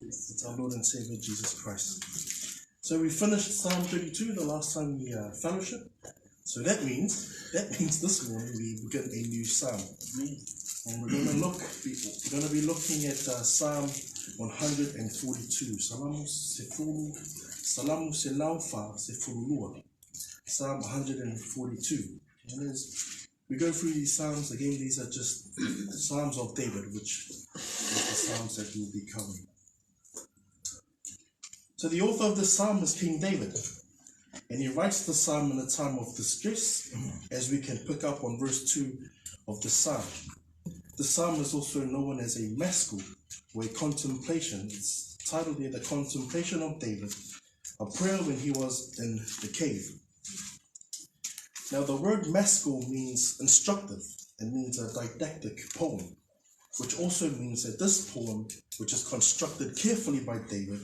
It's our Lord and Savior Jesus Christ. So we finished Psalm 32 the last time we fellowship. So that means this morning we begin a new psalm. And we're going to be looking at Psalm 142. Salamu se laufa se fululua. Psalm 142. And as we go through these psalms, again, these are just psalms of David, which is the psalms that we'll be covering. So the author of this psalm is King David, and he writes the psalm in a time of distress, as we can pick up on verse 2 of the psalm. The psalm is also known as a maskil, or a contemplation. It's titled here, The Contemplation of David, a prayer when he was in the cave. Now the word maskil means instructive. It means a didactic poem, which also means that this poem, which is constructed carefully by David,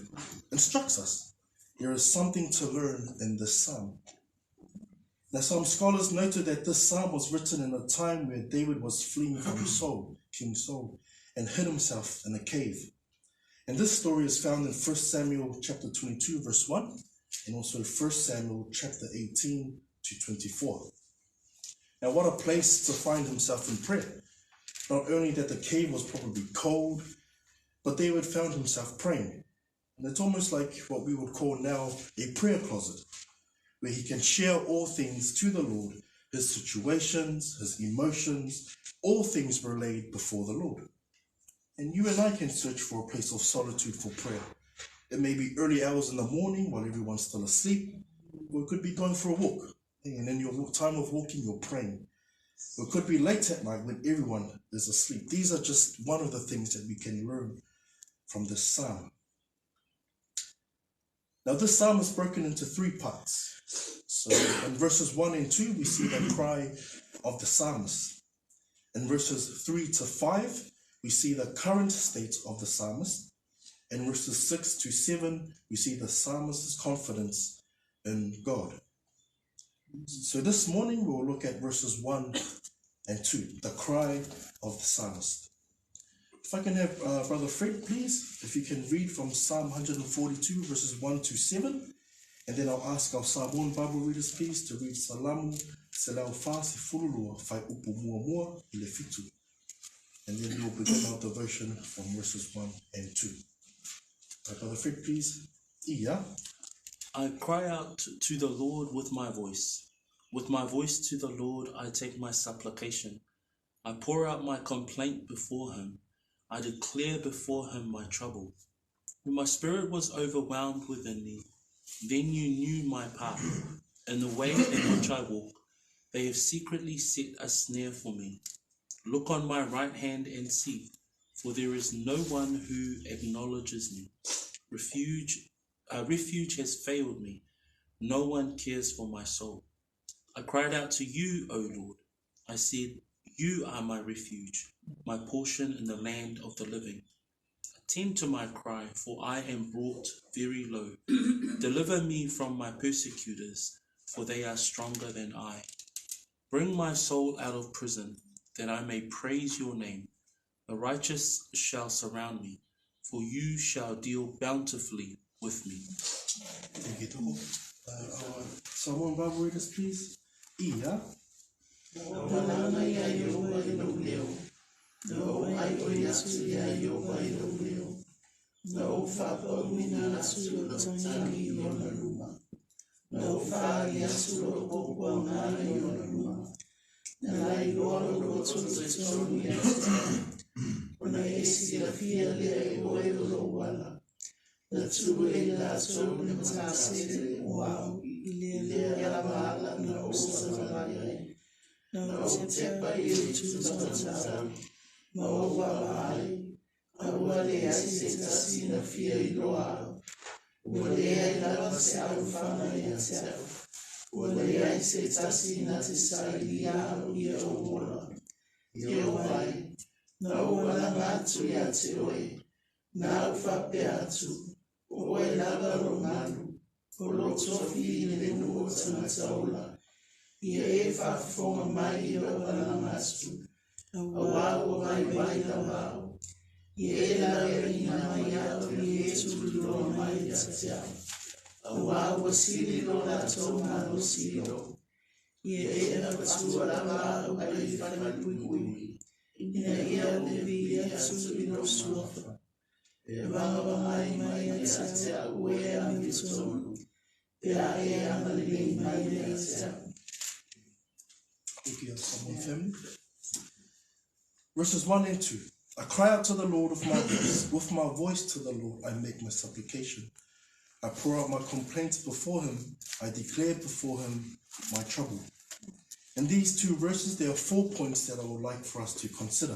instructs us. There is something to learn in this psalm. Now some scholars noted that this psalm was written in a time where David was fleeing from Saul, King Saul, and hid himself in a cave. And this story is found in 1 Samuel chapter 22 verse 1, and also 1 Samuel chapter 18 to 24. Now what a place to find himself in prayer. Not only that the cave was probably cold, but David found himself praying. And it's almost like what we would call now a prayer closet, where he can share all things to the Lord, his situations, his emotions, all things were laid before the Lord. And you and I can search for a place of solitude for prayer. It may be early hours in the morning while everyone's still asleep, or it could be going for a walk. And in your time of walking, you're praying. Or it could be late at night when everyone is asleep. These are just one of the things that we can learn from this psalm. Now this psalm is broken into 3 parts. So in verses 1 and 2, we see the cry of the psalmist. In verses 3 to 5, we see the current state of the psalmist. In verses 6 to 7, we see the psalmist's confidence in God. So this morning we'll look at verses 1 and 2, the cry of the psalmist. If I can have Brother Fred, please, if you can read from Psalm 142, verses 1 to 7, and then I'll ask our Samoan Bible readers, please, to read Salamu se laufa se fululua fai upu mua mua I le fitu. And then we'll begin our devotion from verses 1 and 2. Brother Fred, please. Iya. I cry out to the Lord with my voice. With my voice to the Lord I take my supplication. I pour out my complaint before him. I declare before him my trouble. When my spirit was overwhelmed within me, then you knew my path. In the way in which I walk, they have secretly set a snare for me. Look on my right hand and see, for there is no one who acknowledges me. Refuge has failed me. No one cares for my soul. I cried out to you, O Lord. I said, you are my refuge, my portion in the land of the living. Attend to my cry, for I am brought very low. Deliver me from my persecutors, for they are stronger than I. Bring my soul out of prison, that I may praise your name. The righteous shall surround me, for you shall deal bountifully with me. Thank you, Taufa. Someone Bible readers, please. Iya. Ye la reina maya, ye tia. Awa wasili lo la toma lo silo. Ye ena patua la ma o ai fana pui. Ina ia levi ya susu no suafa. E vanga mai ya tia ue a mitonu. Pea e amali mai ya tia. Okay, Samoan family. Verses 1 and 2. I cry out to the Lord with my voice. With my voice to the Lord, I make my supplication. I pour out my complaints before him. I declare before him my trouble. In these two verses, there are 4 points that I would like for us to consider.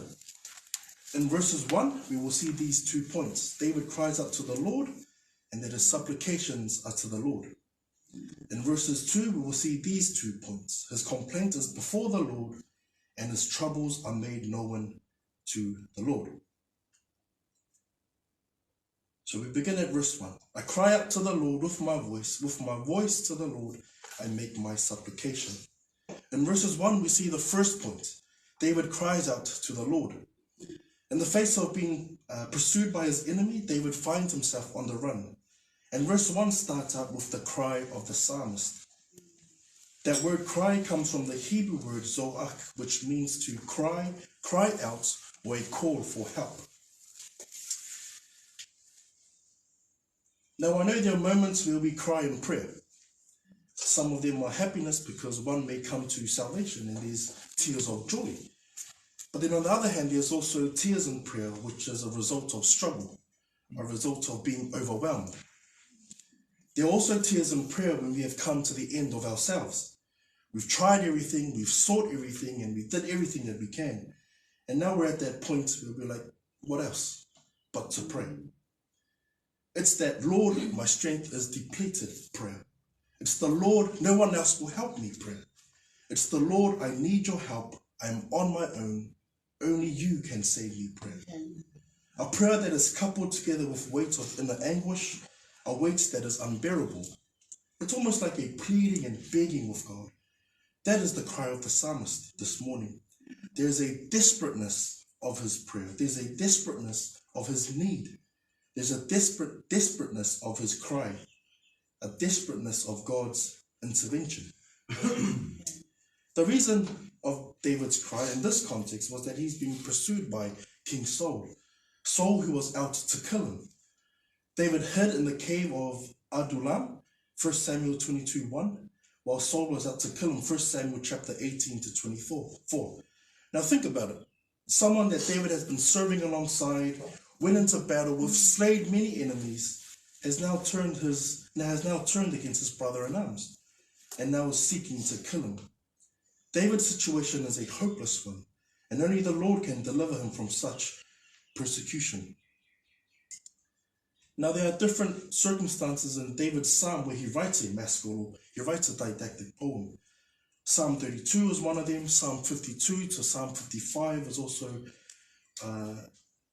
In verses 1, we will see these 2 points. David cries out to the Lord, and that his supplications are to the Lord. In verses 2, we will see these 2 points. His complaint is before the Lord, and his troubles are made known to the Lord. So we begin at verse 1. I cry out to the Lord with my voice to the Lord, I make my supplication. In verses 1, we see the first point. David cries out to the Lord. In the face of being pursued by his enemy, David finds himself on the run. And verse 1 starts out with the cry of the psalmist. That word cry comes from the Hebrew word zoach, which means to cry out, or a call for help. Now I know there are moments where we cry in prayer. Some of them are happiness because one may come to salvation and there's tears of joy. But then on the other hand, there's also tears in prayer, which is a result of struggle, a result of being overwhelmed. There are also tears in prayer when we have come to the end of ourselves. We've tried everything, we've sought everything, and we did everything that we can. And now we're at that point where we're like, what else but to pray? It's that, Lord, my strength is depleted prayer. It's the Lord, no one else will help me prayer. It's the Lord, I need your help. I'm on my own. Only you can save me prayer. A prayer that is coupled together with weight of inner anguish, a weight that is unbearable. It's almost like a pleading and begging with God. That is the cry of the psalmist this morning. There's a desperateness of his prayer. There's a desperateness of his need. There's a desperateness of his cry. A desperateness of God's intervention. The reason of David's cry in this context was that he's being pursued by King Saul. Saul, who was out to kill him. David hid in the cave of Adullam, 1 Samuel 22:1, while Saul was out to kill him, 1 Samuel chapter 18 to 24. Now think about it. Someone that David has been serving alongside, went into battle with, slayed many enemies, has now turned against his brother in arms, and now is seeking to kill him. David's situation is a hopeless one, and only the Lord can deliver him from such persecution. Now there are different circumstances in David's psalm where he writes a maskil, he writes a didactic poem. Psalm 32 is one of them. Psalm 52 to Psalm 55 is also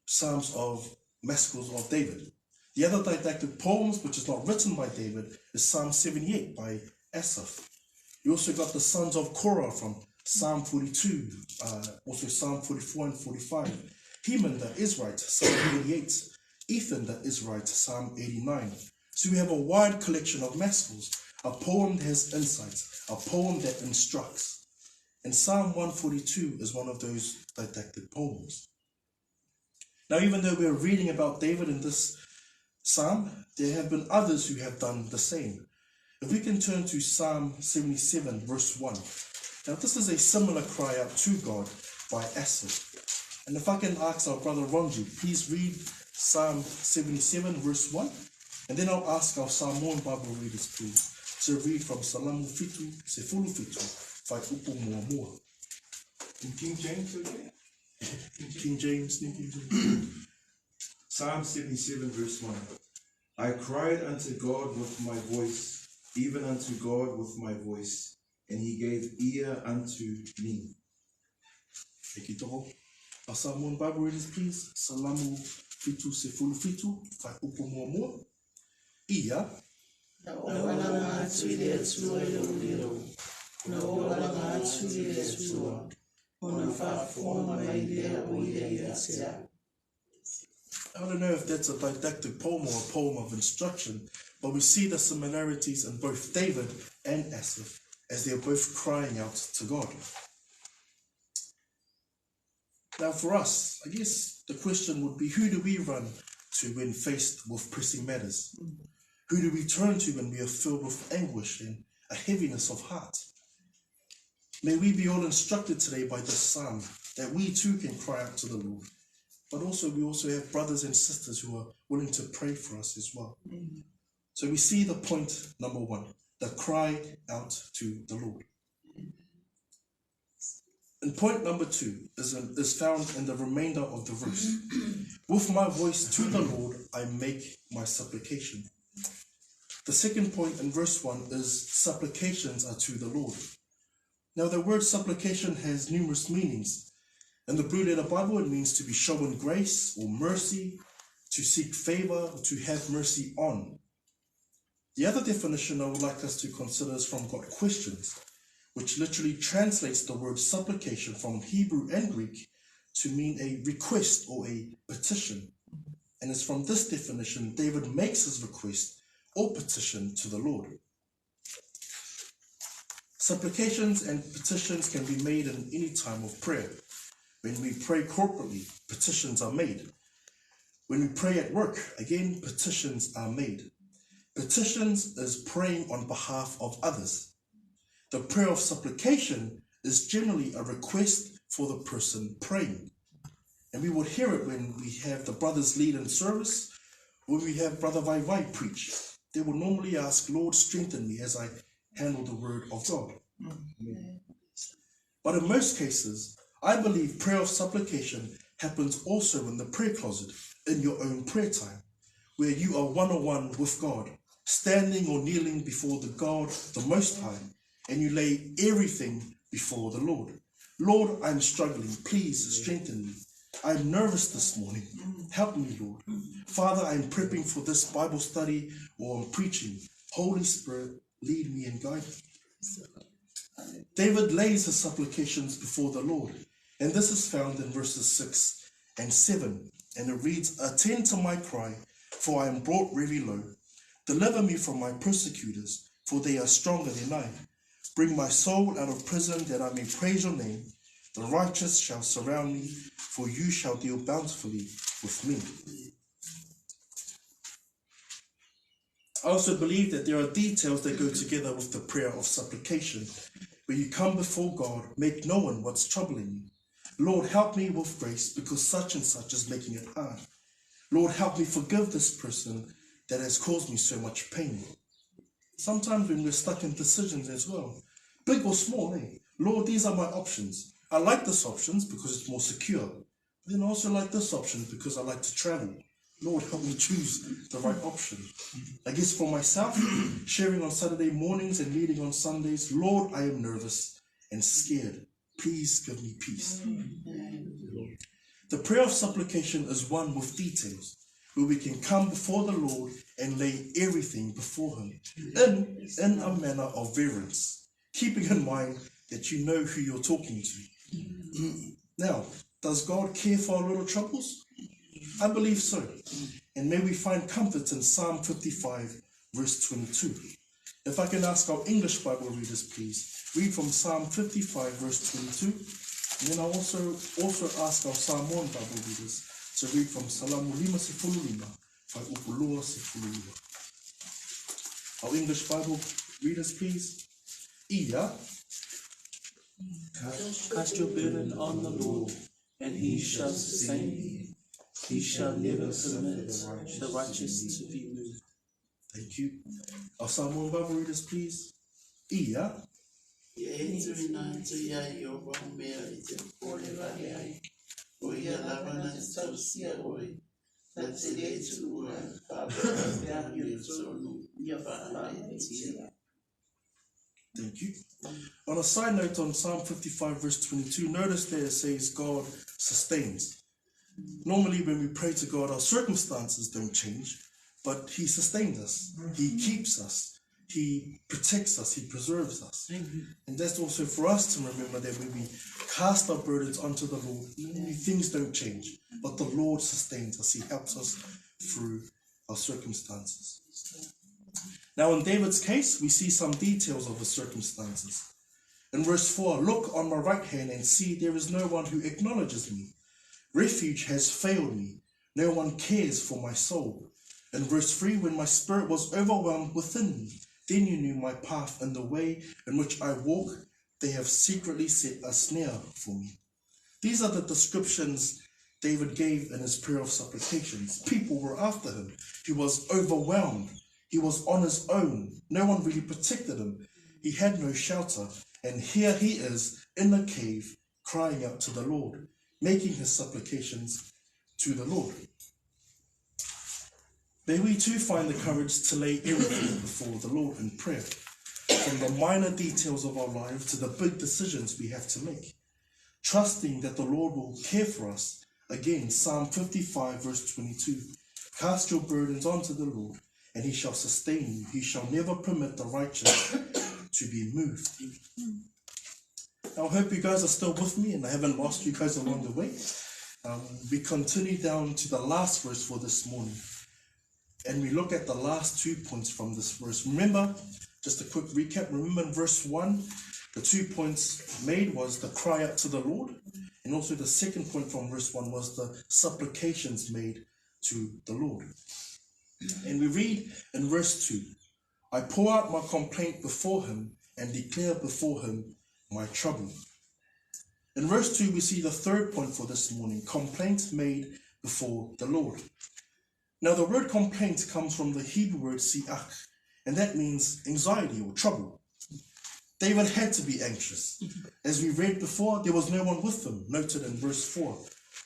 psalms of maskils of David. The other didactic poems, which is not written by David, is Psalm 78 by Asaph. You also got the sons of Korah from Psalm 42, also Psalm 44 and 45. Heman the Israelite, Psalm 88. Ethan the Israelite, Psalm 89. So we have a wide collection of maskils, a poem that has insights, a poem that instructs. And Psalm 142 is one of those didactic poems. Now, even though we're reading about David in this psalm, there have been others who have done the same. If we can turn to Psalm 77, verse 1. Now, this is a similar cry out to God by Asaph. And if I can ask our brother Ronju, please read Psalm 77, verse 1. And then I'll ask our Samoan Bible readers, please, to read from Salamu Fitu, Sefulu Fitu, Fai Upo Mua Mua. In King James, okay? King James, King James. Psalm 77, verse 1. I cried unto God with my voice, even unto God with my voice, and he gave ear unto me. Thank you, Toho. Our Samoan Bible readers, please. Salamu Fitu, Sefulu Fitu, Fai Upo Mua Mua. Ia. Na wala atuile atua ilolilo. Na wala atuile atua. Ona whaafonga mai lea o ia ia tea. I don't know if that's a didactic poem or a poem of instruction, but we see the similarities in both David and Asaph as they're both crying out to God. Now for us, I guess the question would be, who do we run to when faced with pressing matters? Who do we turn to when we are filled with anguish and a heaviness of heart? May we be all instructed today by this psalm that we too can cry out to the Lord. But also we also have brothers and sisters who are willing to pray for us as well. So we see the point number one, the cry out to the Lord. And point number two is found in the remainder of the verse. With my voice to the Lord, I make my supplication. The second point in verse 1 is supplications are to the Lord. Now the word supplication has numerous meanings. In the Blue Letter Bible, it means to be shown grace or mercy, to seek favor, or to have mercy on. The other definition I would like us to consider is from God Questions, which literally translates the word supplication from Hebrew and Greek to mean a request or a petition. And it's from this definition David makes his request or petition to the Lord. Supplications and petitions can be made in any time of prayer. When we pray corporately, petitions are made. When we pray at work, again, petitions are made. Petitions is praying on behalf of others. The prayer of supplication is generally a request for the person praying. And we would hear it when we have the brothers lead in service, when we have Brother Vai Vai preach. They will normally ask, Lord, strengthen me as I handle the word of God. Amen. But in most cases, I believe prayer of supplication happens also in the prayer closet, in your own prayer time, where you are one-on-one with God, standing or kneeling before the God, the Most High, and you lay everything before the Lord. Lord, I'm struggling. Please strengthen me. I'm nervous this morning. Help me, Lord. Father, I'm prepping for this Bible study or I'm preaching. Holy Spirit, lead me and guide me. David lays his supplications before the Lord, and this is found in verses 6 and 7, and it reads, Attend to my cry, for I am brought very low. Deliver me from my persecutors, for they are stronger than I. Bring my soul out of prison, that I may praise your name. The righteous shall surround me, for you shall deal bountifully with me. I also believe that there are details that go together with the prayer of supplication, where you come before God, make known what's troubling you. Lord, help me with grace, because such and such is making it hard. Lord, help me forgive this person that has caused me so much pain. Sometimes when we're stuck in decisions as well, big or small, Lord, these are my options. I like this option because it's more secure. Then I also like this option because I like to travel. Lord, help me choose the right option. I guess for myself, sharing on Saturday mornings and leading on Sundays, Lord, I am nervous and scared. Please give me peace. The prayer of supplication is one with details, where we can come before the Lord and lay everything before him in a manner of reverence, keeping in mind that you know who you're talking to. Now, does God care for our little troubles? I believe so. And may we find comfort in Psalm 55, verse 22. If I can ask our English Bible readers, please, read from Psalm 55, verse 22. And then I'll also ask our Samoan Bible readers to read from Salamulima Sifululima, Upulua Sifululima. Our English Bible readers, please. Ia. Cast your burden on the Lord, and he shall sustain thee. He shall never permit the righteous to be moved. Thank you. Our Samoan Bible readers, please. Ia. Thank you. On a side note on Psalm 55 verse 22, notice there it says God sustains. Normally when we pray to God, our circumstances don't change, but he sustains us. He keeps us. He protects us, He preserves us. Amen. And that's also for us to remember that when we cast our burdens onto the Lord, things don't change, but the Lord sustains us. He helps us through our circumstances. Now in David's case, we see some details of his circumstances. In verse 4, look on my right hand and see there is no one who acknowledges me. Refuge has failed me. No one cares for my soul. In verse 3, when my spirit was overwhelmed within me, then you knew my path and the way in which I walk. They have secretly set a snare for me. These are the descriptions David gave in his prayer of supplications. People were after him. He was overwhelmed. He was on his own. No one really protected him. He had no shelter. And here he is in a cave crying out to the Lord, making his supplications to the Lord. May we too find the courage to lay everything before the Lord in prayer, from the minor details of our lives to the big decisions we have to make, trusting that the Lord will care for us. Again, Psalm 55 verse 22, cast your burdens onto the Lord, and he shall sustain you. He shall never permit the righteous to be moved. I hope you guys are still with me and I haven't lost you guys along the way. We continue down to the last verse for this morning. And we look at the last 2 points from this verse. Remember, just a quick recap. Remember in verse 1, the 2 points made was the cry out to the Lord. And also the second point from verse 1 was the supplications made to the Lord. And we read in verse 2, I pour out my complaint before him and declare before him my trouble. In verse 2, we see the third point for this morning, complaint made before the Lord. Now the word complaint comes from the Hebrew word si'ach, and that means anxiety or trouble. David had to be anxious. As we read before, there was no one with him, noted in verse 4.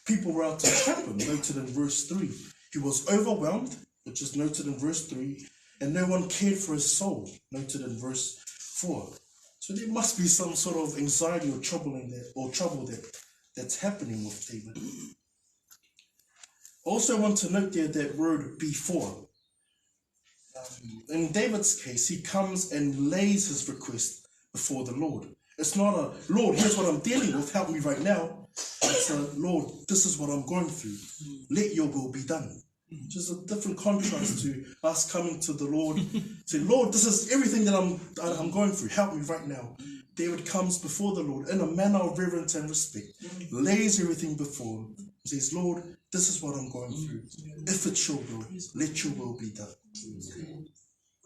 People were out to trap him, noted in verse 3. He was overwhelmed, which is noted in verse 3, and no one cared for his soul, noted in verse 4. So there must be some sort of anxiety or trouble that's happening with David. Also want to note there that word before. In David's case, he comes and lays his request before the Lord. It's not a, Lord, here's what I'm dealing with, help me right now. It's a, Lord, this is what I'm going through. Let your will be done. Which is a different contrast to us coming to the Lord, saying, Lord, this is everything that I'm going through, help me right now. David comes before the Lord in a manner of reverence and respect, lays everything before him, says, Lord, this is what I'm going through. If it's your will, let your will be done.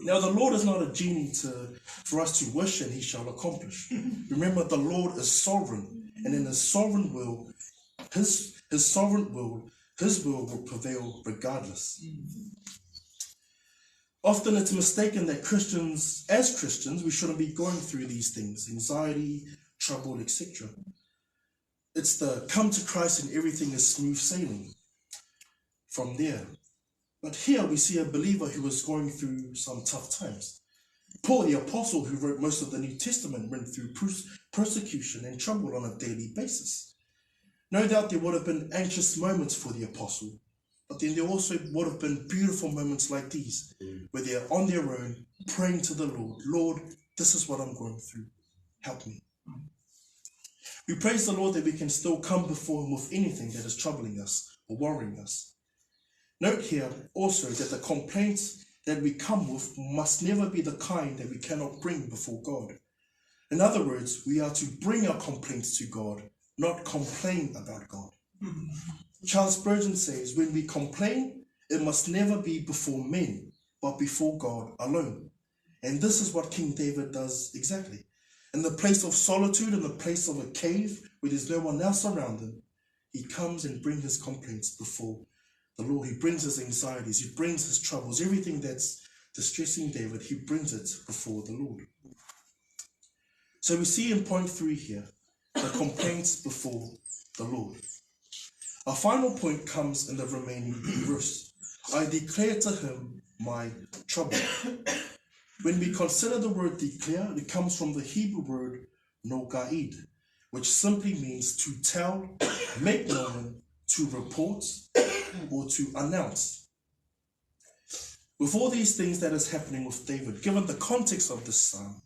Now, the Lord is not a genie for us to wish and he shall accomplish. Remember, the Lord is sovereign, and in his sovereign will, his will will prevail regardless. Often it's mistaken that as Christians, we shouldn't be going through these things, anxiety, trouble, etc. It's the come to Christ and everything is smooth sailing from there. But here we see a believer who was going through some tough times. Paul, the apostle who wrote most of the New Testament, went through persecution and trouble on a daily basis. No doubt there would have been anxious moments for the apostle, but then there also would have been beautiful moments like these, where they're on their own, praying to the Lord, Lord, this is what I'm going through, help me. We praise the Lord that we can still come before him with anything that is troubling us or worrying us. Note here also that the complaints that we come with must never be the kind that we cannot bring before God. In other words, we are to bring our complaints to God, not complain about God. Charles Spurgeon says, when we complain, it must never be before men, but before God alone. And this is what King David does exactly. In the place of solitude, in the place of a cave, where there's no one else around him, he comes and brings his complaints before the Lord. He brings his anxieties, he brings his troubles, everything that's distressing David, he brings it before the Lord. So we see in point 3 here, the complaints before the Lord. Our final point comes in the remaining verse. I declare to him my trouble. When we consider the word declare, it comes from the Hebrew word nogaid, which simply means to tell, make known, to report, or to announce. With all these things that is happening with David, given the context of this psalm,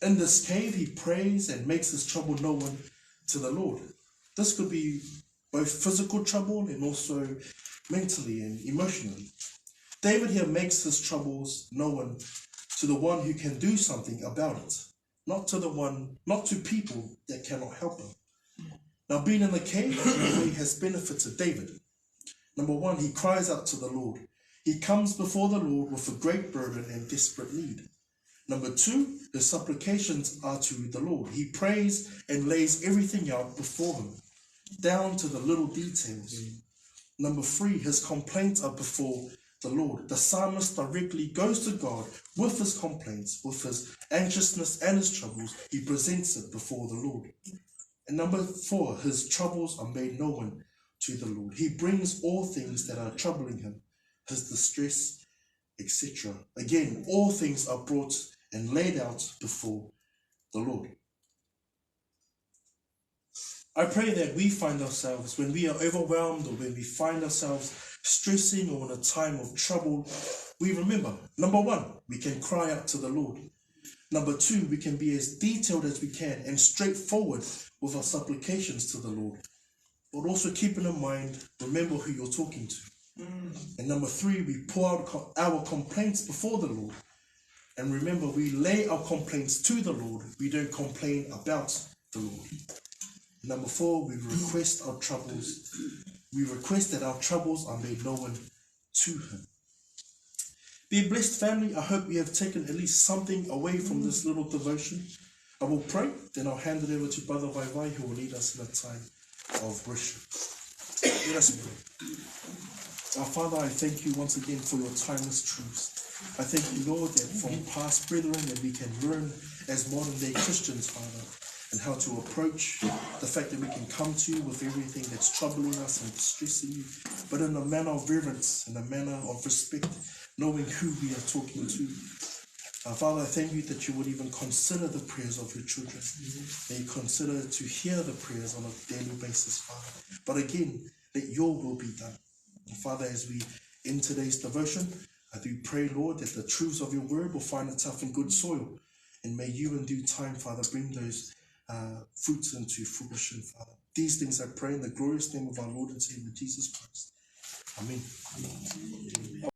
in this cave he prays and makes his trouble known to the Lord. This could be both physical trouble and also mentally and emotionally. David here makes his troubles known to the one who can do something about it, not to people that cannot help him. Now, being in the cave in a way has benefited David. Number one, he cries out to the Lord. He comes before the Lord with a great burden and desperate need. Number two, his supplications are to the Lord. He prays and lays everything out before him, down to the little details. Number three, his complaints are before the Lord. The psalmist directly goes to God with his complaints, with his anxiousness and his troubles. He presents it before the Lord. And number four, his troubles are made known to the Lord. He brings all things that are troubling him, his distress, etc. Again, all things are brought and laid out before the Lord. I pray that we find ourselves, when we are overwhelmed or when we find ourselves stressing or in a time of trouble, we remember, number one, we can cry out to the Lord. Number two, we can be as detailed as we can and straightforward with our supplications to the Lord. But also keeping in mind, remember who you're talking to. And number three, we pour out our complaints before the Lord. And remember, we lay our complaints to the Lord. We don't complain about the Lord. Number four, we request our troubles. We request that our troubles are made known to him. Be a blessed family. I hope you have taken at least something away from this little devotion. I will pray, then I'll hand it over to Brother Vaivai, who will lead us in a time of worship. Let us pray. Our Father, I thank you once again for your timeless truths. I thank you, Lord, that from past brethren that we can learn as modern day Christians, Father, and how to approach the fact that we can come to you with everything that's troubling us and distressing you, but in a manner of reverence, in a manner of respect, knowing who we are talking to. Father, I thank you that you would even consider the prayers of your children. May you consider to hear the prayers on a daily basis, Father. But again, let your will be done. And Father, as we end today's devotion, I do pray, Lord, that the truths of your word will find a tough and good soil. And may you in due time, Father, bring those fruits into fruition, Father. These things I pray in the glorious name of our Lord and Savior Jesus Christ. Amen.